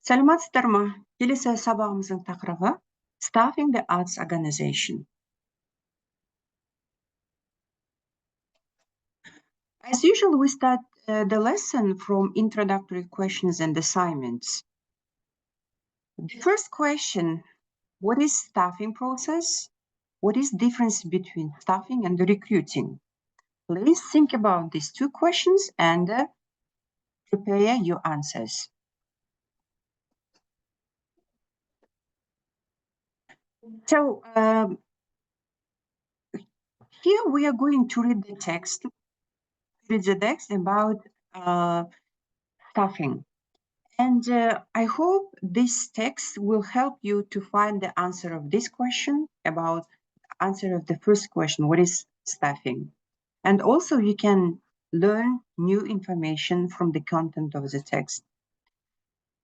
Саламатсыздар ма? Келесі сабағымыздың тақырыбы Staffing the Arts Organization. As usual, we start the lesson from introductory questions and assignments. The first question, what is staffing process? What is the difference between staffing and recruiting? Please think about these two questions and prepare your answers. So here we are going to read the text about staffing. And I hope this text will help you to find the answer of this question about the answer of the first question, what is staffing? And also you can learn new information from the content of the text.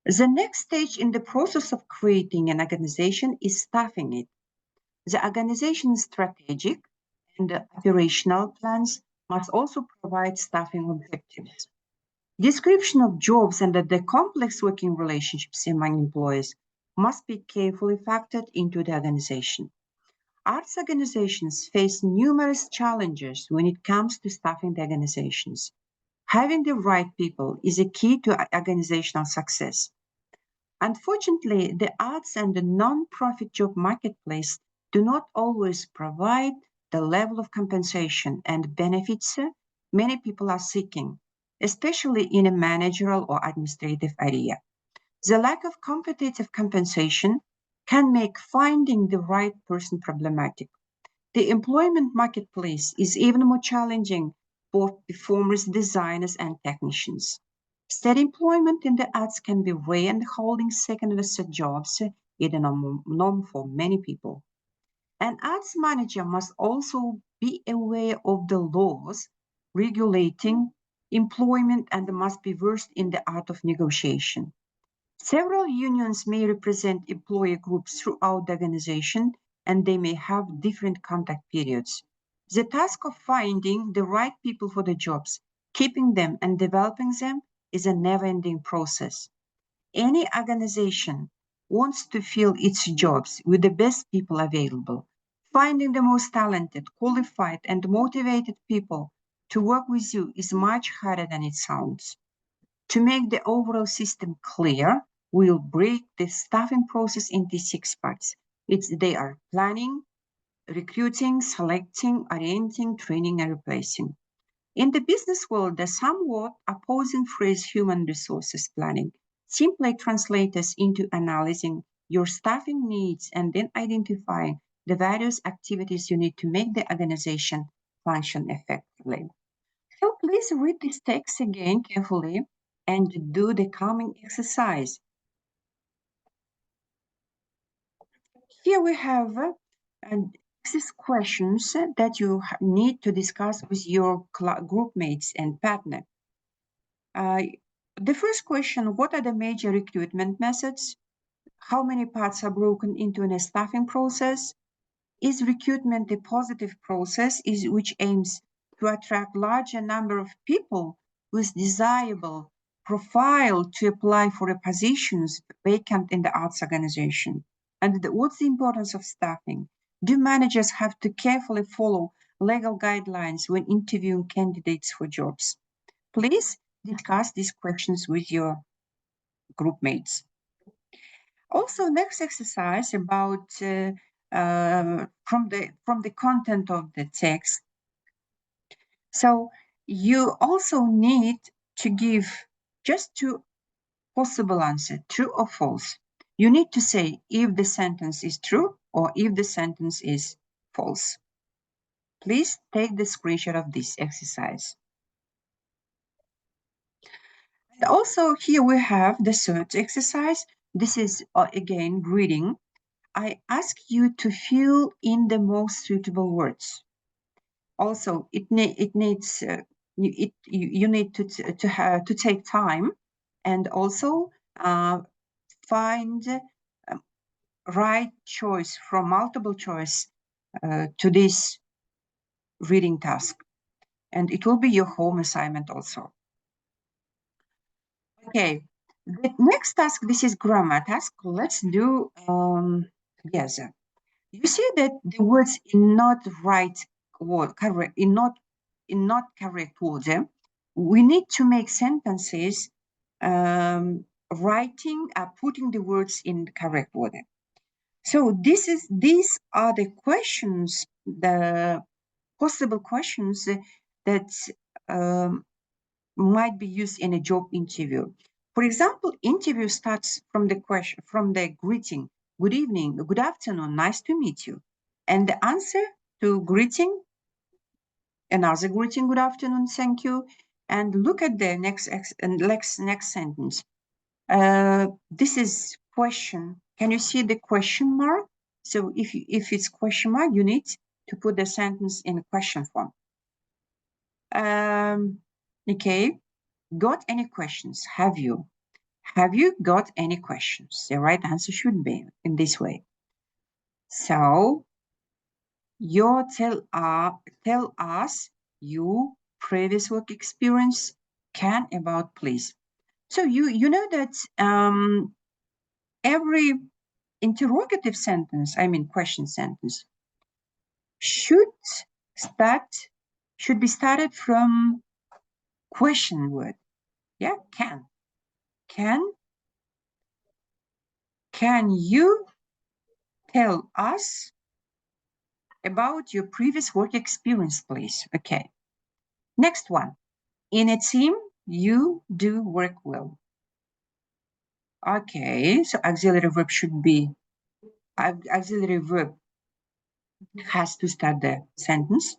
The next stage in the process of creating an organization is staffing it. The organization's strategic and operational plans must also provide staffing objectives. Description of jobs and the complex working relationships among employees must be carefully factored into the organization. Arts organizations face numerous challenges when it comes to staffing the organizations. Having the right people is a key to organizational success. Unfortunately, the arts and the non-profit job marketplace do not always provide the level of compensation and benefits many people are seeking, especially in a managerial or administrative area. The lack of competitive compensation can make finding the right person problematic. The employment marketplace is even more challenging for performers, designers, and technicians. Steady employment in the arts can be rare, and holding second or third jobs is a norm for many people. An arts manager must also be aware of the laws regulating employment and must be versed in the art of negotiation. Several unions may represent employee groups throughout the organization, and they may have different contact periods. The task of finding the right people for the jobs, keeping them, and developing them is a never-ending process. Any organization wants to fill its jobs with the best people available. Finding the most talented, qualified, and motivated people to work with you is much harder than it sounds. To make the overall system clear, we'll break the staffing process into 6 parts. They are planning, recruiting, selecting, orienting, training, and replacing. In the business world, the somewhat opposing phrase human resources planning simply translates into analyzing your staffing needs and then identifying the various activities you need to make the organization function effectively. So please read this text again carefully and do the coming exercise. Here we have these questions that you need to discuss with your group mates and partner. The first question, what are the major recruitment methods? How many parts are broken into a staffing process? Is recruitment a positive process which aims to attract larger number of people with desirable profile to apply for the positions vacant in the arts organization? And what's the importance of staffing? Do managers have to carefully follow legal guidelines when interviewing candidates for jobs? Please discuss these questions with your group mates. Also, next exercise about from the content of the text. So you also need to give just 2 possible answers, true or false. You need to say if the sentence is true or if the sentence is false. Please take the screenshot of this exercise. And also here we have the third exercise. This is again reading. I ask you to fill in the most suitable words. Also, you need to take time and also find right choice from multiple choice to this reading task, and it will be your home assignment also. Okay, The next task, this is grammar task. Let's do together. You see that the words in not right word, correct, in not correct order. We need to make sentences putting the words in the correct order. So these are the questions, the possible questions that might be used in a job interview. For example, interview starts from the greeting, good evening, good afternoon, nice to meet you. And the answer to greeting, another greeting, good afternoon, thank you. And look at the next sentence. This is question. Can you see the question mark? So if it's question mark, you need to put the sentence in question form. Okay, got any questions? Have you? Have you got any questions? The right answer should be in this way. So, tell us your previous work experience. Can about please. So you know that every interrogative sentence, I mean question sentence, should be started from question word. Yeah, can. Can you tell us about your previous work experience, please? Okay. Next one. In a team, you do work well. Okay, so auxiliary verb has to start the sentence.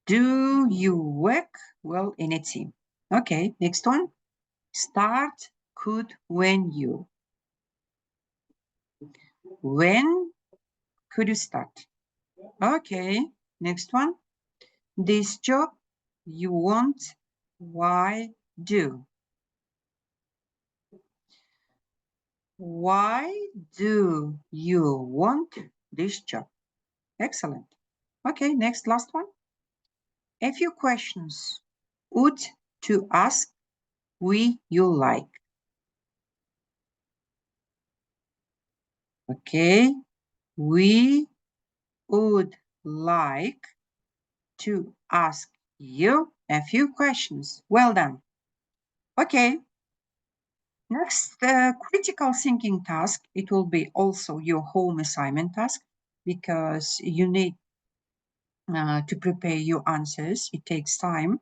Do you work well in a team? Okay, next one. Start could when you. When could you start? Okay, next one. This job you want, why do? Why do you want this job? Excellent. Okay, next, last one. A few questions. Would to ask we you like. Okay, we would like to ask you a few questions. Well done. Okay, next critical thinking task. It will be also your home assignment task because you need to prepare your answers. It takes time.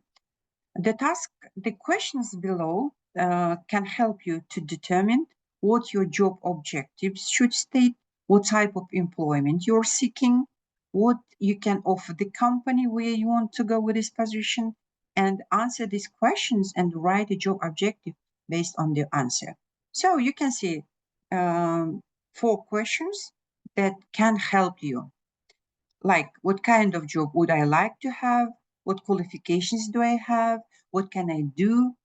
The questions below can help you to determine what your job objectives should state, what type of employment you're seeking, what you can offer the company where you want to go with this position, and answer these questions and write a job objective based on the answer. So you can see 4 questions that can help you. Like, what kind of job would I like to have? What qualifications do I have? What can I do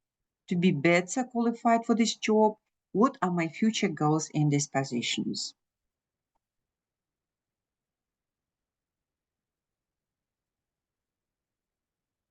to be better qualified for this job? What are my future goals in these positions?